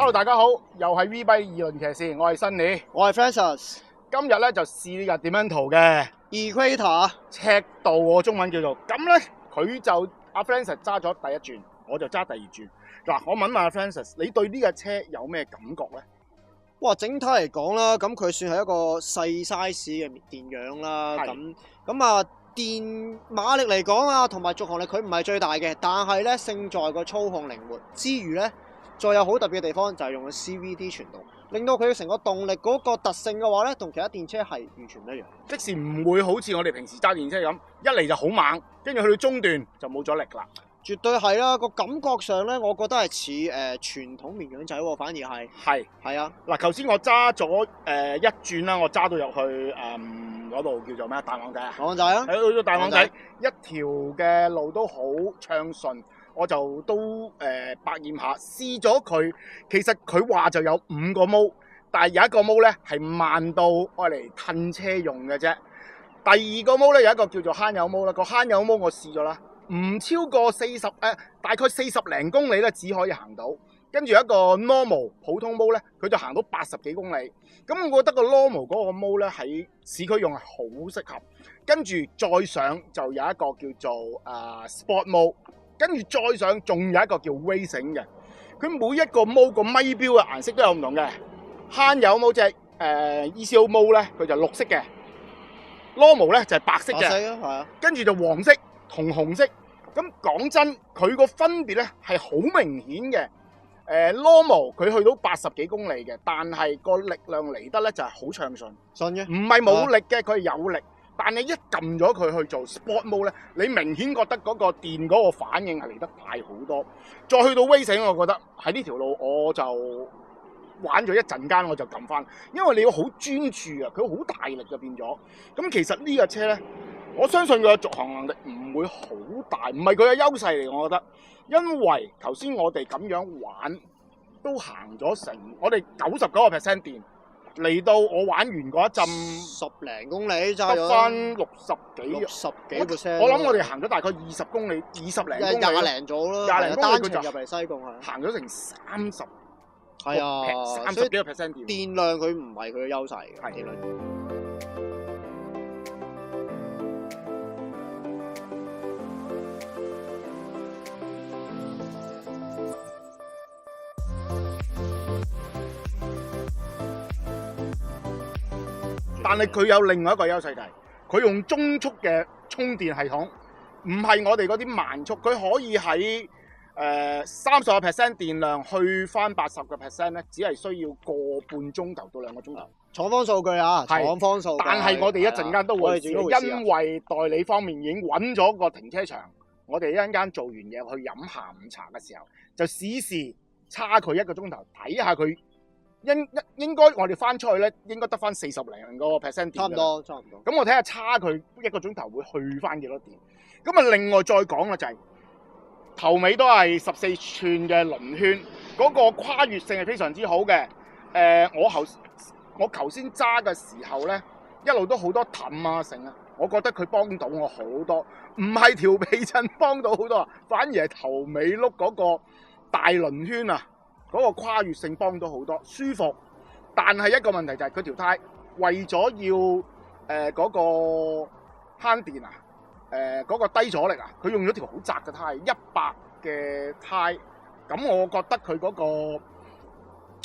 Hello， 大家好，又係 V 幣二輪騎士，我係 Sunny， 我係 Francis。今日咧就試呢架點樣圖嘅 Equator 赤道喎，中文叫做。咁咧佢就阿 Francis 揸咗第一轉，我就揸第二轉。嗱，我問阿 Francis， 你對呢架車有咩感覺咧？哇，整體嚟講啦，咁佢算係一個細 size 嘅電樣啦。咁啊，電馬力嚟講啊，同埋續航力佢唔係最大嘅，但係咧勝在個操控靈活之餘咧，再有好特別嘅地方就係用咗 CVT 傳動，令到佢成個動力嗰個特性嘅話咧，同其他電車係完全唔一樣。即時唔會好似我哋平時揸電車咁，一嚟就好猛，跟住去到中段就冇咗力啦。絕對係啦，個感覺上咧，我覺得係似傳統綿羊仔喎，反而係啊。嗱，頭先我揸咗一轉啦，我揸到入去嗰度叫做咩大網仔啊？大網仔啊！去到大網仔，一條嘅路都好暢順，我就都百驗下試咗佢。其實佢話就有5個毛，但係有一個毛咧係慢到愛嚟褪車用嘅啫。第二個毛咧有一個叫做慳油毛啦，個慳油毛我試咗啦。唔超過大概40零公里咧，只可以行到。跟住一個 normal 普通毛咧，佢就行到80幾公里。咁我覺得個 normal 嗰個毛咧喺市區用係好適合。跟住再上就有一個叫做sport 毛，跟住再上仲有一個叫 racing 嘅。佢每一個毛個咪標嘅顏色都有唔同嘅。慳油毛隻ECO 毛咧，佢就綠色嘅。normal 咧就係白色嘅，跟住就黃色同紅色。咁講真，佢個分別咧係好明顯嘅。normal 佢去到80幾公里嘅，但係個力量嚟得咧就係好暢順，唔係冇力嘅，佢係有力。但係一撳咗佢去做 sport mode 咧，你明顯覺得嗰個電嗰個反應係嚟得快好多。再去到 racing， 我覺得喺呢條路我就玩咗一陣間，我就撳翻，因為你要好專注啊，佢好大力就變咗。咁其實呢架車咧，我相信佢嘅續航能力唔會好大，唔係佢嘅優勢嚟，我覺得。因為頭先我哋咁樣玩都行咗成，我哋99% 電嚟到我玩完嗰一陣10零公里揸咗，得翻60幾%。我諗我哋行咗大概20公里，20零公里，20零咗啦。20零公里佢就入嚟西貢係行咗成30，係啊，30幾個%電。電量佢唔係佢嘅優勢嘅，電量。但係佢有另外一個優勢就係，佢用中速嘅充電系統，唔係我哋嗰啲慢速，佢可以喺30% 電量去翻80%咧，只係需要個半鐘頭到2個鐘頭。廠方數據啊，廠方數據。但係我哋一陣間都會試，因為代理方面已經揾咗個停車場，我哋一陣間做完嘢去飲下午茶嘅時候，就試差佢1個鐘頭，睇下佢。應該我哋翻出去咧，應該得翻40零個%電。差唔多。咁我睇下差佢1個鐘頭會去翻幾多電。咁啊，另外再講嘅就係頭尾都係14寸嘅輪圈，嗰個跨越性係非常之好嘅。我頭先揸嘅時候咧，一路都好多氹啊成啊，我覺得佢幫到我好多，唔係條避震幫到好多，反而係頭尾碌嗰個大輪圈啊。嗰個跨越性幫到好多，舒服，但係一個問題就係佢條胎為咗要嗰個慳電啊，嗰個低阻力啊，佢用咗條好窄嘅胎，100嘅胎，咁我覺得佢嗰個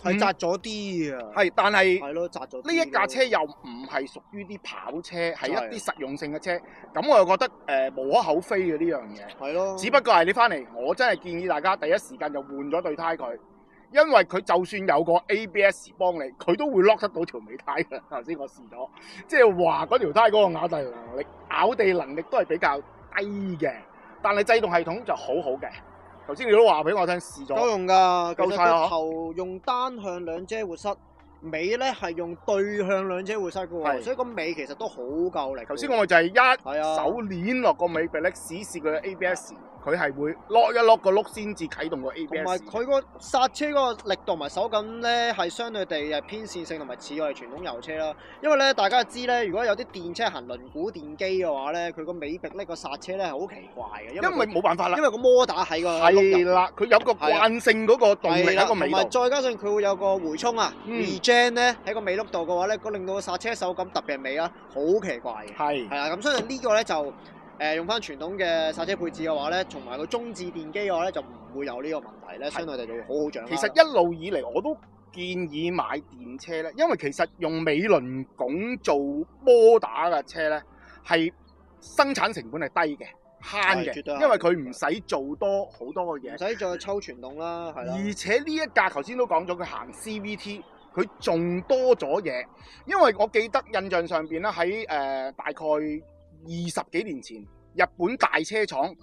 係窄咗啲啊。係，但係咯，窄咗。呢一架車又唔係屬於啲跑車，係一啲實用性嘅車，咁我又覺得無可厚非嘅呢樣嘢。係咯。只不過係你翻嚟，我真係建議大家第一時間就換咗對胎佢。因為佢就算有個 ABS 幫你，佢都會 lock 得到條尾胎嘅。頭先我試咗，即係話嗰條胎嗰個咬地能力都係比較低嘅，但係制動系統就好好嘅。頭先你都話俾我聽試咗，夠用㗎，夠晒啊！頭用單向兩遮活塞，尾咧係用對向兩遮活塞嘅喎，所以個尾其實都好夠力。頭先我就係一手攣落個尾鼻咧，試佢嘅 ABS。佢係會落一落個轆先至啟動個同埋 ABS。佢個剎車嗰個力度同埋手感咧，係相對地係偏線性同埋似我哋傳統油車啦。因為咧，大家知咧，如果有啲電車行輪毂電機嘅話咧，佢個尾壁呢個剎車咧係好奇怪嘅，因為冇辦法啦，因為個摩打喺個轆入。係啦，佢有個慣性嗰個動力喺個同埋尾度。再加上佢會有個回衝啊，regen 咧喺個尾轆度嘅話咧，令到個剎車手感特別係尾啊，好奇怪嘅。係係啦，咁所以呢個咧就用翻傳統嘅剎車配置嘅話咧，同埋個中置電機嘅話咧，就唔會有呢個問題咧，相對地就會好好掌握。其實一路以嚟我都建議買電車咧，因為其實用尾輪拱做摩打嘅車咧，係生產成本係低嘅。慳嘅，因為佢唔使做多好多嘅嘢，唔使再抽傳動啦，係啦。而且呢一架頭先都講咗，佢行 CVT，佢仲多咗嘢。因為我記得印象上邊咧，喺大概20幾年前，日本大車廠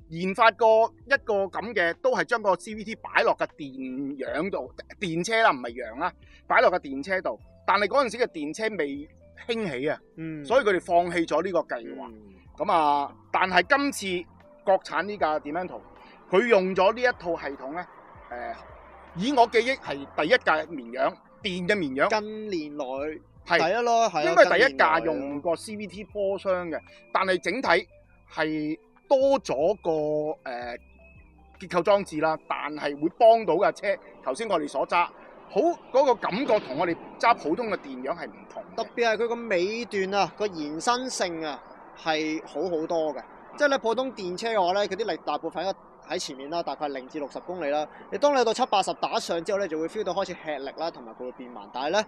研發過一個咁嘅，都係將個 CVT 擺落個電樣度，電車啦，唔係羊啦，擺落個電車度。但係嗰陣時嘅電車未興起啊，所以佢哋放棄咗呢個計劃。咁啊，但係今次國產呢架 Demento， 佢用咗呢一套系統咧，以我記憶係第一架綿羊電嘅綿羊，近年來係第一咯，係應該係第一架用個 CVT 波箱嘅，但係整體係多咗個結構裝置啦，但係會幫到架車。頭先我哋所揸好嗰個感覺同我哋揸普通嘅電羊係唔同，特別係佢個尾段啊，個延伸性啊係好好多嘅。即係咧普通電車嘅話咧，佢啲力大部分喺前面啦，大概0至60公里啦。你當你到70-80打上之後咧，就會 feel 到開始吃力啦，同埋佢會變慢。但係咧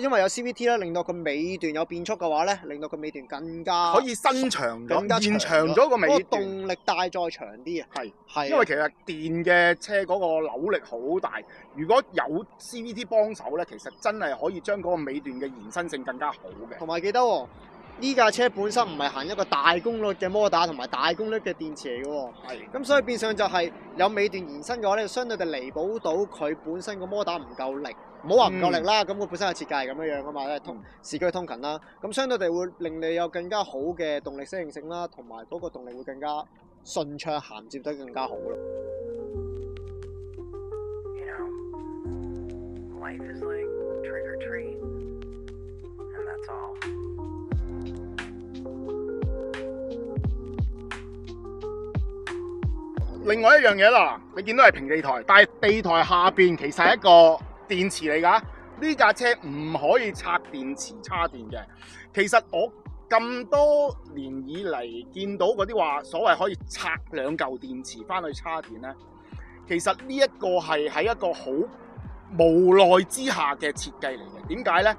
因為有 CVT 咧，令到佢尾段有變速嘅話咧，令到佢尾段更加可以伸長咗，更加延長咗個尾段，個動力帶再長啲啊。係，因為其實電嘅車嗰個扭力好大，如果有 CVT 幫手咧，其實真係可以將嗰個尾段嘅延伸性更加好嘅。同埋記得喎。呢架車本身唔係行一個大功率嘅摩打同埋大功率嘅電池嚟嘅喎，咁所以變相就係有尾段延伸嘅話咧，相對地彌補到佢本身個摩打唔夠力，唔好話唔夠力啦，咁佢本身嘅設計係咁樣樣噶嘛，即係市區通勤啦，咁相對地會令你有更加好嘅動力適應性啦，同埋嗰個動力會更加順暢銜接得更加好咯。另外一樣嘢啦，你見到係平地台，但係地台下邊其實係一個電池嚟㗎。呢架車唔可以拆電池叉電嘅。其實我咁多年以嚟見到嗰啲話所謂可以拆2嚿電池翻去叉電咧，其實呢一個係喺一個好無奈之下嘅設計嚟嘅。點解咧？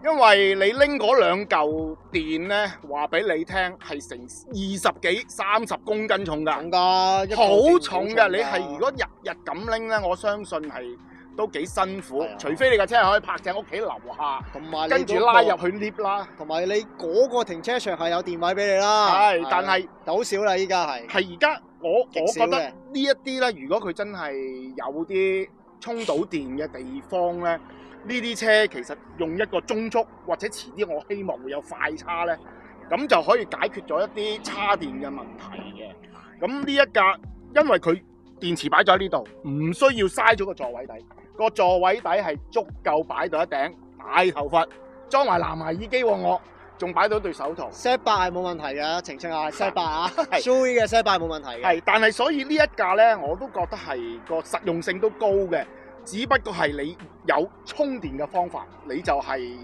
因為你拎嗰2嚿電咧，話俾你聽係成20幾30公斤重㗎，好重㗎。你係如果日日咁拎咧，我相信係都幾辛苦。除非你架車係可以泊正屋企樓下，同埋跟住拉入去 lift 啦，同埋你嗰個停車場係有電位俾你啦。係，但係好少啦，依家係。係而家我覺得呢一啲咧，如果佢真係有啲充到電嘅地方咧。呢啲車其實用一個中速或者遲啲，我希望會有快叉呢，咁就可以解決咗一啲叉電嘅問題嘅。咁呢一架，因為佢電池擺咗喺呢度，唔需要嘥咗個座位底，個座位底係足夠擺到一頂大頭髮，裝埋藍牙耳機喎，我仲擺到對手套。Z8係冇問題嘅，澄清下 Z8 啊，Zoe 嘅 Z8 冇問題嘅。係，但係所以呢一架呢，我都覺得係個實用性都高嘅。只不過係你有充電嘅方法，你就係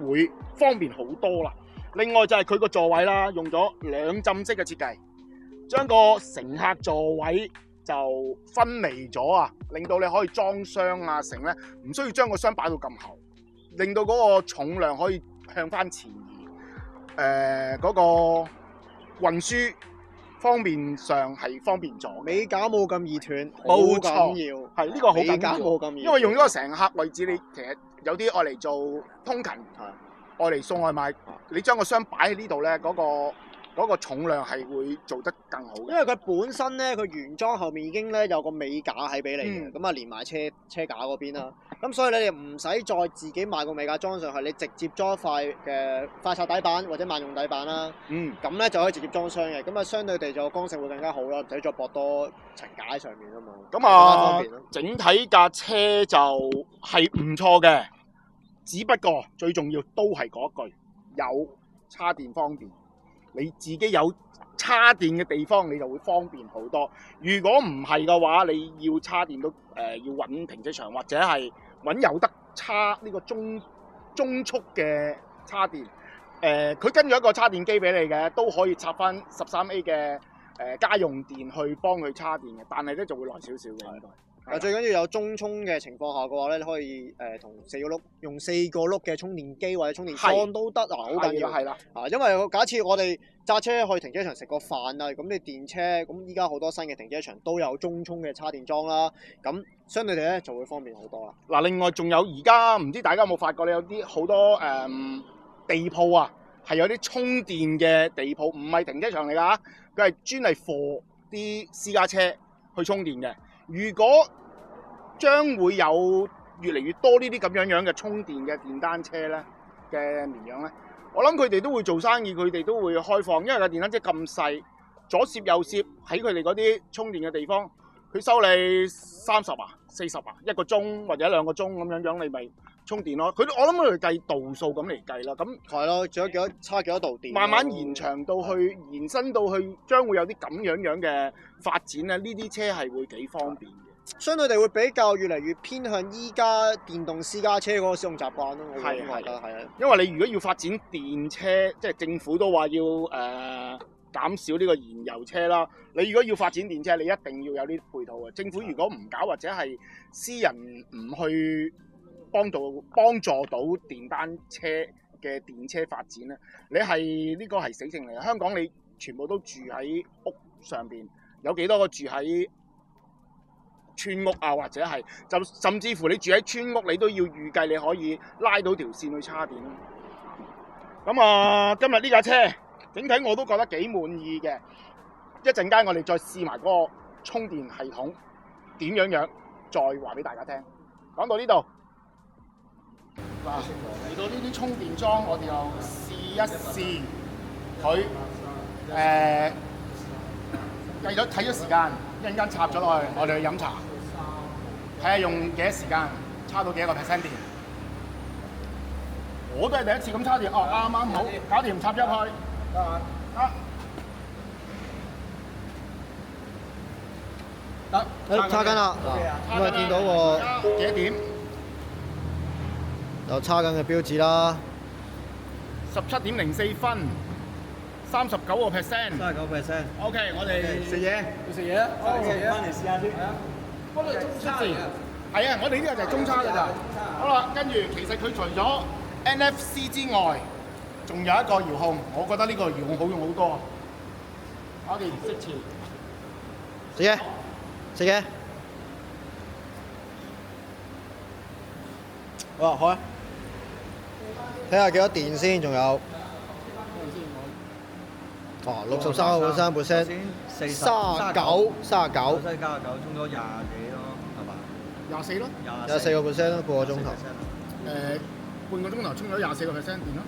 會方便好多啦。另外就係佢個座位啦，用咗2浸式嘅設計，將個乘客座位就分離咗啊，令到你可以裝箱啊成咧，唔需要將個箱擺到咁厚，令到嗰個重量可以向翻前移。嗰個運輸方面上係方便咗，尾架冇咁易斷，冇錯，要係呢個好緊要。尾架冇咁易，因為用咗個乘客位置，你其實有啲愛嚟做通勤，愛嚟送外賣，你將個箱擺喺呢度咧，嗰個嗰個重量係會做得更好嘅。因為佢本身咧，佢原裝後面已經咧有個尾架喺俾你嘅，咁啊、連埋車架嗰邊啦。咁所以你哋唔使再自己買個尾架裝上去，你直接裝一塊嘅快拆底板或者萬用底板啦。咁咧就可以直接裝箱嘅，咁啊相對地就剛性會更加好啦，唔使再駁多層架喺上面啊嘛。咁啊，整體架車就係唔錯嘅，只不過最重要都係嗰句，有叉電方便。你自己有叉電嘅地方，你就會方便好多。如果唔係嘅話，你要叉電都要揾停車場，或者係揾有得叉呢個中速嘅叉電。佢跟住一個叉電機俾你嘅，都可以插翻13A 嘅家用電去幫佢叉電嘅，但係咧就會耐少少嘅應該。最緊要有中充嘅情況下嘅話咧，你可以同用4個轆嘅充電機或者充電樁都得啊，好緊要係啦。因為假設我哋揸車去停車場食個飯啊，咁你電車咁依家好多新嘅停車場都有中充嘅叉電樁啦，咁相對地咧就會方便好多啦。嗱，另外仲有而家唔知大家有冇發覺，你有啲好多地鋪啊，係有啲充電嘅地鋪，唔係停車場嚟㗎，佢係專係 for 啲私家車去充電嘅。如果將會有越嚟越多呢啲咁樣嘅充電嘅電單車咧嘅綿羊咧，我諗佢哋都會做生意，佢哋都會開放，因為個電單車咁細，左攝右攝喺佢哋嗰啲充電嘅地方，佢收你30啊、40啊1個鐘或者2個鐘咁樣，你咪充電咯。我諗佢哋計度數咁嚟計啦，咁係咯，仲有差幾多度電？慢慢延長到去延伸到去，將會有啲咁樣嘅發展咧。呢啲車係會幾方便嘅，相對地會比較越嚟越偏向依家電動私家車嗰個使用習慣咯。係啊，因為你如果要發展電車，即係政府都話要減少呢個燃油車啦。你如果要發展電車，你一定要有呢啲配套嘅。政府如果唔搞或者係私人唔去幫助到電單車嘅電車發展咧，你係呢個係死症嚟嘅。香港你全部都住喺屋上邊，有幾多個住喺村屋啊？或者係甚至乎你住喺村屋，你都要預計你可以拉到條線去叉電啦。咁啊，今日呢架車整體我都覺得幾滿意嘅。一陣間我哋再試埋嗰個充電系統點樣，再話俾大家聽。講到呢度。嗱，嚟到呢啲充電樁，我哋又試一試佢睇咗時間，一陣間插咗落去，我哋去飲茶，睇下用幾多時間，叉到幾多個 percent 電。我都係第一次咁叉電，啱啱好，搞掂插咗去。得，叉緊啦，咁啊見到個幾多點？有叉緊嘅標誌啦，17.04分，39%。39%。OK， 我哋食嘢，要食嘢啊！翻嚟試下先。不過中叉嚟㗎。係啊，我哋呢個就係中叉㗎咋。好啦，跟住其實佢除咗 NFC 之外，仲有一個遙控，我覺得呢個遙控好用好多。我哋識詞。食嘢，食嘢。好啊。睇下幾多電先，仲有。63%，39。西加9充咗20幾咯，係嘛？24咯。24%咯，半個鐘頭。半個鐘頭充咗24%電咯。